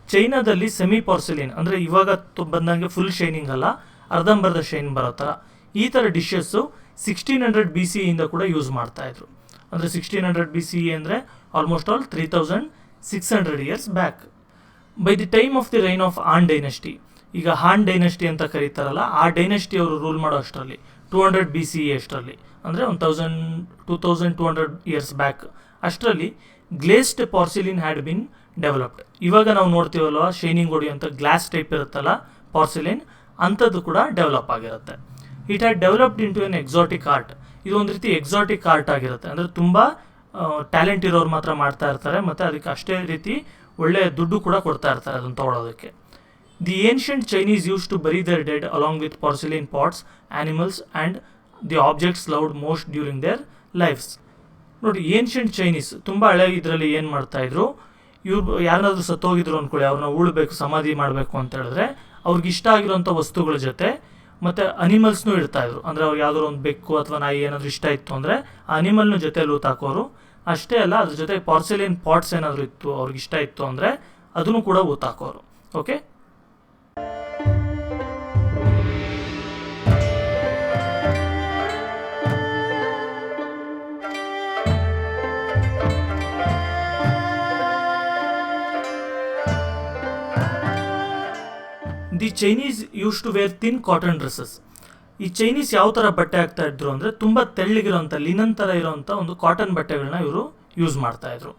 ಚೈನಾದಲ್ಲಿ ಸೆಮಿ ಪಾರ್ಸಿಲಿನ್ ಅಂದರೆ ಇವಾಗ ಬಂದಂಗೆ ಫುಲ್ ಶೈನಿಂಗ್ ಅಲ್ಲ, ಅರ್ಧಂಬರ್ಧ ಶೈನ್ ಬರೋ ಥರ ಈ ಥರ ಡಿಶಸ್ಸು 1600 BCE ಇಂದ ಕೂಡ ಯೂಸ್ ಮಾಡ್ತಾಯಿದ್ರು. ಅಂದರೆ 1600 BCE ಅಂದರೆ almost all 3600 years back. By the time of the reign of Han dynasty, ಈಗ ಹಾನ್ ಡೈನೆಸ್ಟಿ ಅಂತ ಕರೀತಾರಲ್ಲ, ಆ ಡೈನೆಸ್ಟಿ ಅವರು ರೂಲ್ ಮಾಡೋ ಅಷ್ಟರಲ್ಲಿ 200 BCE ಅಷ್ಟರಲ್ಲಿ, ಅಂದರೆ 2200 years ಬ್ಯಾಕ್ ಅಷ್ಟರಲ್ಲಿ ಗ್ಲೇಸ್ಡ್ ಪಾರ್ಸಿಲಿನ್ ಹ್ಯಾಡ್ ಬಿನ್ ಡೆವಲಪ್ಡ್. ಇವಾಗ ನಾವು ನೋಡ್ತೀವಲ್ವ ಶೈನಿಂಗ್ ಹೊಡಿಯುವಂಥ ಗ್ಲಾಸ್ ಟೈಪ್ ಇರುತ್ತಲ್ಲ ಪಾರ್ಸಿಲಿನ್, ಅಂಥದ್ದು ಕೂಡ ಡೆವಲಪ್ ಆಗಿರುತ್ತೆ. It had developed into N exotic art. ಇದು ಒಂದು ರೀತಿ ಎಕ್ಸಾಟಿಕ್ ಆರ್ಟ್ ಆಗಿರುತ್ತೆ, ಅಂದರೆ ತುಂಬ ಟ್ಯಾಲೆಂಟ್ ಇರೋರು ಮಾತ್ರ ಮಾಡ್ತಾ ಇರ್ತಾರೆ, ಮತ್ತು ಅದಕ್ಕೆ ಅಷ್ಟೇ ರೀತಿ ಒಳ್ಳೆಯ ದುಡ್ಡು ಕೂಡ ಕೊಡ್ತಾ ಇರ್ತಾರೆ ಅದನ್ನು ತೊಗೊಳೋದಕ್ಕೆ. The ancient Chinese used to bury their dead along with porcelain pots, animals and the objects loved most during their lifes. ನೋಡಿ, ಏನ್ಷಿಯಂಟ್ ಚೈನೀಸ್ ತುಂಬ ಹಳೆ ಇದರಲ್ಲಿ ಏನು ಮಾಡ್ತಾಯಿದ್ರು, ಇವ್ರು ಯಾರನ್ನಾದ್ರೂ ಸತ್ತೋಗಿದ್ರು ಅಂದ್ಕೊಳ್ಳಿ, ಅವ್ರನ್ನ ಉಳ್ಬೇಕು, ಸಮಾಧಿ ಮಾಡಬೇಕು ಅಂತ ಹೇಳಿದ್ರೆ ಅವ್ರಿಗೆ ಇಷ್ಟ ಆಗಿರೋಂಥ ವಸ್ತುಗಳ ಜೊತೆ ಮತ್ತು ಅನಿಮಲ್ಸ್ನೂ ಇಡ್ತಾಯಿದ್ರು. ಅಂದರೆ ಅವ್ರಿಗೆ ಯಾವುದೋ ಒಂದು ಬೆಕ್ಕು ಅಥವಾ ನಾಯಿ ಏನಾದರೂ ಇಷ್ಟ ಇತ್ತು ಅಂದರೆ ಆ ಅನಿಮಲ್ನ ಜೊತೆ ಊತಾಕೋರು. ಅಷ್ಟೇ ಅಲ್ಲ, ಅದ್ರ ಜೊತೆ ಪಾರ್ಸಿಲಿನ್ ಪಾಟ್ಸ್ ಏನಾದರೂ ಇತ್ತು ಅವ್ರಿಗೆ ಇಷ್ಟ ಇತ್ತು ಅಂದರೆ ಅದನ್ನು ಕೂಡ ಊತಾಕೋರು. Okay, the Chinese used to wear thin cotton dresses. ಈ ಚೈನೀಸ್ ಯಾವ ಥರ ಬಟ್ಟೆ ಹಾಕ್ತಾ ಇದ್ರು ಅಂದರೆ ತುಂಬ ತೆಳ್ಳಗಿರೋಂಥ ಲಿನನ್ ಥರ ಇರೋಂಥ ಒಂದು ಕಾಟನ್ ಬಟ್ಟೆಗಳನ್ನ ಇವರು ಯೂಸ್ ಮಾಡ್ತಾಯಿದ್ರು.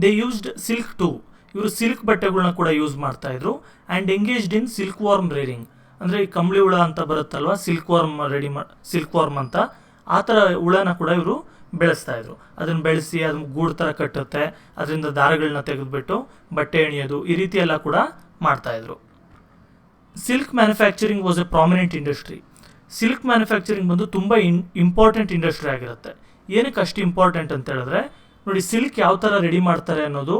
ದೇ ಯೂಸ್ಡ್ ಸಿಲ್ಕ್ ಟು, ಇವರು ಸಿಲ್ಕ್ ಬಟ್ಟೆಗಳನ್ನ ಕೂಡ ಯೂಸ್ ಮಾಡ್ತಾಯಿದ್ರು. And engaged in silk warm rearing, ಅಂದರೆ ಈ ಕಂಬಳಿ ಹುಳ ಅಂತ ಬರುತ್ತಲ್ವ, ಸಿಲ್ಕ್ ವಾರ್ಮ್ ಅಂತ, ಆ ಥರ ಹುಳನ ಕೂಡ ಇವರು ಬೆಳೆಸ್ತಾಯಿದ್ರು. ಅದನ್ನು ಬೆಳೆಸಿ ಅದನ್ನು ಗೂಡು ಥರ ಕಟ್ಟುತ್ತೆ, ಅದರಿಂದ ದಾರಗಳನ್ನ ತೆಗೆದುಬಿಟ್ಟು ಬಟ್ಟೆ ಎಣಿಯೋದು, ಈ ರೀತಿ ಎಲ್ಲ ಕೂಡ ಮಾಡ್ತಾಯಿದ್ರು. Silk manufacturing was A prominent industry. Silk manufacturing ಬಂದು ತುಂಬ ಇಂಪಾರ್ಟೆಂಟ್ ಇಂಡಸ್ಟ್ರಿ ಆಗಿರುತ್ತೆ. ಏನಕ್ಕೆ ಅಷ್ಟು ಇಂಪಾರ್ಟೆಂಟ್ ಅಂತ ಹೇಳಿದ್ರೆ, ನೋಡಿ, ಸಿಲ್ಕ್ ಯಾವ ಥರ ರೆಡಿ ಮಾಡ್ತಾರೆ ಅನ್ನೋದು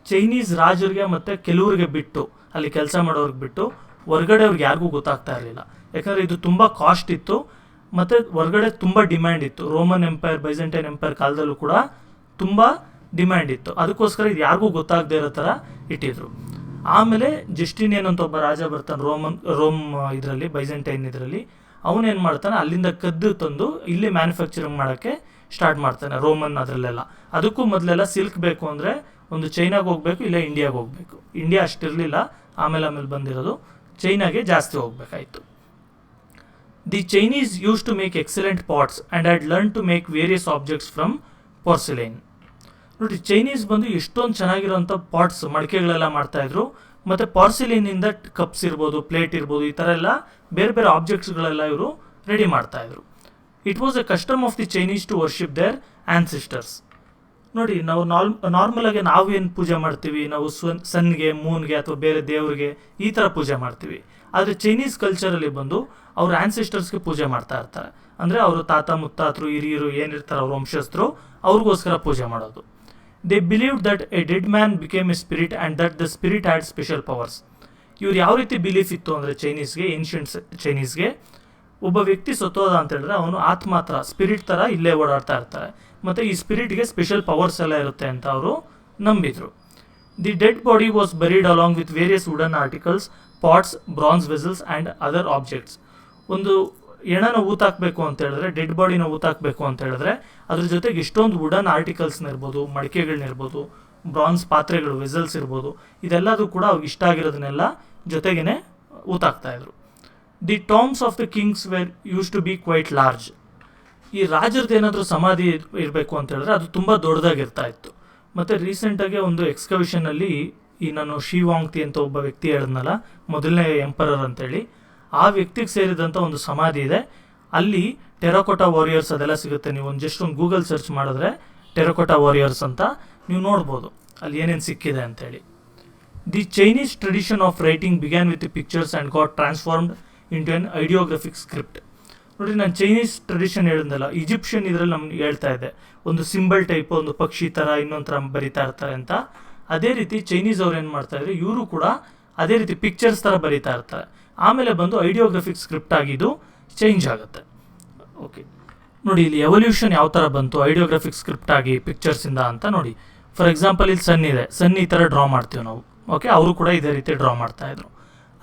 ಚೈನೀಸ್ ರಾಜರಿಗೆ ಮತ್ತು ಕೆಲವ್ರಿಗೆ ಬಿಟ್ಟು, ಅಲ್ಲಿ ಕೆಲಸ ಮಾಡೋರಿಗೆ ಬಿಟ್ಟು, ಹೊರಗಡೆ ಅವ್ರಿಗೆ ಯಾರಿಗೂ ಗೊತ್ತಾಗ್ತಾ ಇರಲಿಲ್ಲ. ಯಾಕಂದರೆ ಇದು ತುಂಬ ಕಾಸ್ಟ್ ಇತ್ತು ಮತ್ತು ಹೊರಗಡೆ ತುಂಬ ಡಿಮ್ಯಾಂಡ್ ಇತ್ತು. ರೋಮನ್ ಎಂಪೈರ್, ಬೈಜೆಂಟೈನ್ ಎಂಪೈರ್ ಕಾಲದಲ್ಲೂ ಕೂಡ ತುಂಬ ಡಿಮ್ಯಾಂಡ್ ಇತ್ತು. ಅದಕ್ಕೋಸ್ಕರ ಇದು ಯಾರಿಗೂ ಗೊತ್ತಾಗದೇ ಇರೋ ಥರ ಇಟ್ಟಿದ್ರು. ಆಮೇಲೆ ಜಸ್ಟಿನಿಯನ್ ಅಂತ ಒಬ್ಬ ರಾಜ ಬರ್ತಾನೆ ರೋಮ್ ಇದರಲ್ಲಿ, ಬೈಜೆಂಟೈನ್ ಇದರಲ್ಲಿ. ಅವನೇನು ಮಾಡ್ತಾನೆ, ಅಲ್ಲಿಂದ ಕದ್ದು ತಂದು ಇಲ್ಲಿ ಮ್ಯಾನುಫ್ಯಾಕ್ಚರಿಂಗ್ ಮಾಡೋಕ್ಕೆ ಸ್ಟಾರ್ಟ್ ಮಾಡ್ತಾನೆ, ರೋಮನ್ ಅದರಲ್ಲೆಲ್ಲ. ಅದಕ್ಕೂ ಮೊದಲೆಲ್ಲ ಸಿಲ್ಕ್ ಬೇಕು ಅಂದರೆ ಒಂದು ಚೈನಾಗೆ ಹೋಗಬೇಕು, ಇಲ್ಲ ಇಂಡಿಯಾಗೆ ಹೋಗಬೇಕು. ಇಂಡಿಯಾ ಅಷ್ಟಿರಲಿಲ್ಲ, ಆಮೇಲೆ ಬಂದಿರೋದು ಚೈನಾಗೆ ಜಾಸ್ತಿ ಹೋಗಬೇಕಾಯಿತು. The Chinese used to make excellent pots and had learn to make various objects from porcelain. ನೋಡಿ, ಚೈನೀಸ್ ಬಂದು ಎಷ್ಟೊಂದು ಚೆನ್ನಾಗಿರೋಂಥ ಪಾಟ್ಸ್, ಮಡಿಕೆಗಳೆಲ್ಲ ಮಾಡ್ತಾಯಿದ್ರು. ಮತ್ತು ಪಾರ್ಸಿಲಿನಿಂದ ಕಪ್ಸ್ ಇರ್ಬೋದು, ಪ್ಲೇಟ್ ಇರ್ಬೋದು, ಈ ಥರ ಎಲ್ಲ ಬೇರೆ ಬೇರೆ ಆಬ್ಜೆಕ್ಟ್ಸ್ಗಳೆಲ್ಲ ಇವರು ರೆಡಿ ಮಾಡ್ತಾಯಿದ್ರು. It was a custom of the Chinese to worship their ancestors. ನೋಡಿ, ನಾವು ನಾರ್ಮಲಾಗಿ ನಾವು ಏನು ಪೂಜೆ ಮಾಡ್ತೀವಿ, ನಾವು ಸನ್ಗೆ, ಮೂನ್ಗೆ ಅಥವಾ ಬೇರೆ ದೇವ್ರಿಗೆ ಈ ಥರ ಪೂಜೆ ಮಾಡ್ತೀವಿ. ಆದರೆ ಚೈನೀಸ್ ಕಲ್ಚರಲ್ಲಿ ಬಂದು ಅವ್ರ ಆ್ಯನ್ಸಿಸ್ಟರ್ಸ್ಗೆ ಪೂಜೆ ಮಾಡ್ತಾ ಇರ್ತಾರೆ. ಅಂದರೆ ಅವರು ತಾತ ಮುತ್ತಾತರು, ಹಿರಿಯರು ಏನಿರ್ತಾರೆ ಅವ್ರ ವಂಶಸ್ಥರು, ಅವ್ರಿಗೋಸ್ಕರ ಪೂಜೆ ಮಾಡೋದು. They believe that A dead man became A spirit and that the spirit had special powers. ಇವ್ರು ಯಾವ ರೀತಿ ಬಿಲೀಫ್ ಇತ್ತು ಅಂದರೆ ಚೈನೀಸ್ಗೆ, ಏನ್ಷಿಯಂಟ್ ಚೈನೀಸ್ಗೆ, ಒಬ್ಬ ವ್ಯಕ್ತಿ ಸತ್ತೋದ ಅಂತ ಹೇಳಿದ್ರೆ ಅವನು ಆತ್ಮ ಥರ, ಸ್ಪಿರಿಟ್ ಥರ ಇಲ್ಲೇ ಓಡಾಡ್ತಾ ಇರ್ತಾರೆ, ಮತ್ತು ಈ ಸ್ಪಿರಿಟ್ಗೆ ಸ್ಪೆಷಲ್ ಪವರ್ಸ್ ಎಲ್ಲ ಇರುತ್ತೆ ಅಂತ ಅವರು ನಂಬಿದ್ರು. The dead body was buried along with various wooden articles, pots, bronze vessels and other objects. ಒಂದು ಹೆಣನ ಊತಾಕಬೇಕು ಅಂತ ಹೇಳಿದ್ರೆ, ಡೆಡ್ ಬಾಡಿನ ಊತಾಕಬೇಕು ಅಂತ ಹೇಳಿದ್ರೆ ಅದ್ರ ಜೊತೆಗೆ ಇಷ್ಟೊಂದು ವುಡನ್ ಆರ್ಟಿಕಲ್ಸ್ನ ಇರ್ಬೋದು, ಮಡಿಕೆಗಳನ್ನಿರ್ಬೋದು, ಬ್ರಾನ್ಸ್ ಪಾತ್ರೆಗಳು, ವೆಸಲ್ಸ್ ಇರ್ಬೋದು, ಇದೆಲ್ಲದೂ ಕೂಡ ಅವ್ರಿಗೆ ಇಷ್ಟ ಆಗಿರೋದನ್ನೆಲ್ಲ ಜೊತೆಗೇ ಊತಾಕ್ತಾಯಿದ್ರು. The tombs of the kings were used to be quite large. ಈ ರಾಜರದ್ದು ಏನಾದರೂ ಸಮಾಧಿ ಇರಬೇಕು ಅಂತ ಹೇಳಿದ್ರೆ ಅದು ತುಂಬ ದೊಡ್ಡದಾಗಿರ್ತಾ ಇತ್ತು. ಮತ್ತು ರೀಸೆಂಟಾಗಿ ಒಂದು ಎಕ್ಸ್ಕವಿಷನಲ್ಲಿ ಈ ನಾನು ಶಿವಾಂಗ್ತಿ ಅಂತ ಒಬ್ಬ ವ್ಯಕ್ತಿ ಹೇಳಿದ್ನಲ್ಲ, ಮೊದಲನೇ ಎಂಪರರ್ ಅಂತೇಳಿ, ಆ ವ್ಯಕ್ತಿಗೆ ಸೇರಿದಂಥ ಒಂದು ಸಮಾಧಿ ಇದೆ. ಅಲ್ಲಿ ಟೆರಕೋಟಾ ವಾರಿಯರ್ಸ್ ಅದೆಲ್ಲ ಸಿಗುತ್ತೆ. ನೀವು ಜಸ್ಟ್ ಒಂದು ಗೂಗಲ್ ಸರ್ಚ್ ಮಾಡಿದ್ರೆ ಟೆರಕೋಟಾ ವಾರಿಯರ್ಸ್ ಅಂತ ನೀವು ನೋಡ್ಬೋದು ಅಲ್ಲಿ ಏನೇನು ಸಿಕ್ಕಿದೆ ಅಂತೇಳಿ. The Chinese tradition of writing began with pictures and got transformed into an ideographic script. ನೋಡಿ, ನಾನು ಚೈನೀಸ್ ಟ್ರೆಡಿಷನ್ ಹೇಳಿದ್ನಲ್ಲ, ಈಜಿಪ್ಷಿಯನ್ ಇದರಲ್ಲಿ ನಮ್ಗೆ ಹೇಳ್ತಾ ಇದೆ, ಒಂದು ಸಿಂಬಲ್ ಟೈಪ್, ಒಂದು ಪಕ್ಷಿ ಥರ, ಇನ್ನೊಂದು ಥರ ಬರಿತಾ ಇರ್ತಾರೆ ಅಂತ. ಅದೇ ರೀತಿ ಚೈನೀಸ್ ಅವ್ರು ಏನು ಮಾಡ್ತಾಯಿದ್ರು, ಇವರು ಕೂಡ ಅದೇ ರೀತಿ ಪಿಕ್ಚರ್ಸ್ ಥರ ಬರಿತಾ ಇರ್ತಾರೆ. ಆಮೇಲೆ ಬಂದು ಐಡಿಯೋಗ್ರಫಿಕ್ ಸ್ಕ್ರಿಪ್ಟ್ ಆಗಿದ್ದು ಚೇಂಜ್ ಆಗುತ್ತೆ. ಓಕೆ, ನೋಡಿ ಇಲ್ಲಿ ಎವಲ್ಯೂಷನ್ ಯಾವ ಥರ ಬಂತು ಐಡಿಯೋಗ್ರಫಿಕ್ ಸ್ಕ್ರಿಪ್ಟ್ ಆಗಿ ಪಿಕ್ಚರ್ಸಿಂದ ಅಂತ ನೋಡಿ. ಫಾರ್ ಎಕ್ಸಾಂಪಲ್ ಇಲ್ಲಿ ಸನ್ ಇದೆ, ಸನ್ ಈ ಥರ ಡ್ರಾ ಮಾಡ್ತೀವಿ ನಾವು. ಓಕೆ, ಅವರು ಕೂಡ ಇದೇ ರೀತಿ ಡ್ರಾ ಮಾಡ್ತಾಯಿದ್ರು.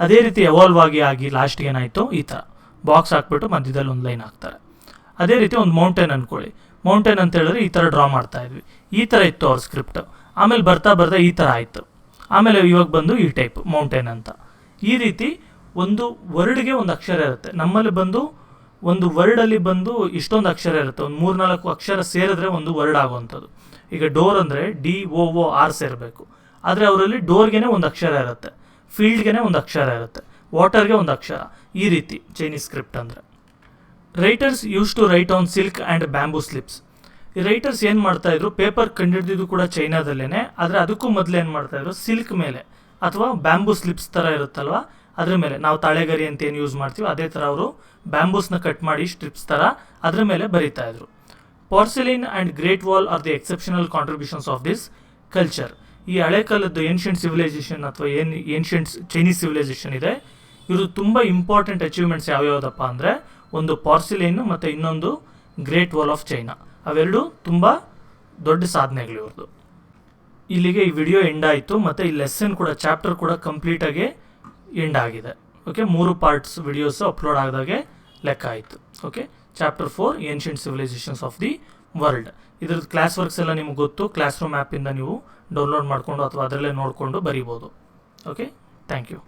ಅದೇ ರೀತಿ ಎವಾಲ್ವ್ ಆಗಿ ಲಾಸ್ಟ್ಗೆ ಏನಾಯಿತು, ಈ ಥರ ಬಾಕ್ಸ್ ಹಾಕ್ಬಿಟ್ಟು ಮಧ್ಯದಲ್ಲಿ ಒಂದು ಲೈನ್ ಹಾಕ್ತಾರೆ. ಅದೇ ರೀತಿ ಒಂದು ಮೌಂಟೇನ್ ಅಂದ್ಕೊಳ್ಳಿ, ಮೌಂಟೇನ್ ಅಂತ ಹೇಳಿದ್ರೆ ಈ ಥರ ಡ್ರಾ ಮಾಡ್ತಾಯಿದ್ವಿ, ಈ ಥರ ಇತ್ತು ಅವ್ರ ಸ್ಕ್ರಿಪ್ಟ್. ಆಮೇಲೆ ಬರ್ತಾ ಈ ಥರ ಆಯಿತು. ಆಮೇಲೆ ಇವಾಗ ಬಂದು ಈ ಟೈಪ್ ಮೌಂಟೇನ್ ಅಂತ. ಈ ರೀತಿ ಒಂದು ವರ್ಡ್ಗೆ ಒಂದು ಅಕ್ಷರ ಇರುತ್ತೆ. ನಮ್ಮಲ್ಲಿ ಬಂದು ಒಂದು ವರ್ಡಲ್ಲಿ ಬಂದು ಇಷ್ಟೊಂದು ಅಕ್ಷರ ಇರುತ್ತೆ, ಒಂದು 3-4 ಅಕ್ಷರ ಸೇರಿದ್ರೆ ಒಂದು ವರ್ಡ್ ಆಗುವಂಥದ್ದು. ಈಗ ಡೋರ್ ಅಂದರೆ DOOR ಸೇರಬೇಕು, ಆದರೆ ಅವರಲ್ಲಿ ಡೋರ್ಗೆ ಒಂದು ಅಕ್ಷರ ಇರುತ್ತೆ, ಫೀಲ್ಡ್ಗೆ ಒಂದು ಅಕ್ಷರ ಇರುತ್ತೆ, ವಾಟರ್ಗೆ ಒಂದು ಅಕ್ಷರ. ಈ ರೀತಿ ಚೈನೀಸ್ ಸ್ಕ್ರಿಪ್ಟ್ ಅಂದರೆ. Writers use to write on silk and bamboo slips. ಈ ರೈಟರ್ಸ್ ಏನು ಮಾಡ್ತಾಯಿದ್ರು, ಪೇಪರ್ ಕಂಡುಹಿಡಿದಿದ್ದು ಕೂಡ ಚೈನಾದಲ್ಲೇ, ಆದರೆ ಅದಕ್ಕೂ ಮೊದಲು ಏನು ಮಾಡ್ತಾಯಿದ್ರು, ಸಿಲ್ಕ್ ಮೇಲೆ ಅಥವಾ ಬ್ಯಾಂಬೂ ಸ್ಲಿಪ್ಸ್ ಥರ ಇರುತ್ತಲ್ವ, ಅದ್ರ ಮೇಲೆ ನಾವು ತಾಳೆಗರಿ ಅಂತ ಏನು ಯೂಸ್ ಮಾಡ್ತೀವಿ ಅದೇ ಥರ ಅವರು ಬ್ಯಾಂಬೂಸ್ನ ಕಟ್ ಮಾಡಿ ಸ್ಟ್ರಿಪ್ಸ್ ಥರ ಅದ್ರ ಮೇಲೆ ಬರೀತಾಯಿದ್ರು. Porcelain and great wall are the exceptional contributions of this culture. ಈ ಹಳೆ ಕಾಲದ್ದು ಏನ್ಷಿಯಂಟ್ ಸಿವಿಲೈಸೇಷನ್ ಅಥವಾ ಏನ್ಷಿಯಂಟ್ ಚೈನೀಸ್ ಸಿವಿಲೈಸೇಷನ್ ಇದೆ, ಇವರು ತುಂಬ ಇಂಪಾರ್ಟೆಂಟ್ ಅಚೀವ್ಮೆಂಟ್ಸ್ ಯಾವ್ಯಾವುದಪ್ಪ ಅಂದರೆ, ಒಂದು ಪಾರ್ಸಿಲಿನ್ ಮತ್ತು ಇನ್ನೊಂದು ಗ್ರೇಟ್ ವಾಲ್ ಆಫ್ ಚೈನಾ. ಅವೆರಡು ತುಂಬ ದೊಡ್ಡ ಸಾಧನೆಗಳು ಇವ್ರದ್ದು. ಇಲ್ಲಿಗೆ ಈ ವಿಡಿಯೋ ಎಂಡ್ ಆಯಿತು, ಮತ್ತು ಈ ಲೆಸನ್ ಕೂಡ ಚಾಪ್ಟರ್ ಕೂಡ ಕಂಪ್ಲೀಟಾಗಿ ಎಂಡ್ ಆಗಿದೆ. ಓಕೆ, 3 ಪಾರ್ಟ್ಸ್ ವಿಡಿಯೋಸ್ ಅಪ್ಲೋಡ್ ಆದಾಗೆ ಲೆಕ್ಕ ಆಯಿತು. Okay, chapter 4 ancient civilisations of the world. ಇದ್ರದ್ದು ಕ್ಲಾಸ್ ವರ್ಕ್ಸ್ ಎಲ್ಲ ನಿಮ್ಗೆ ಗೊತ್ತು, ಕ್ಲಾಸ್ ರೂಮ್ ಆ್ಯಪಿಂದ ನೀವು ಡೌನ್ಲೋಡ್ ಮಾಡಿಕೊಂಡು ಅಥವಾ ಅದರಲ್ಲೇ ನೋಡಿಕೊಂಡು ಬರೀಬೋದು. Okay, thank you.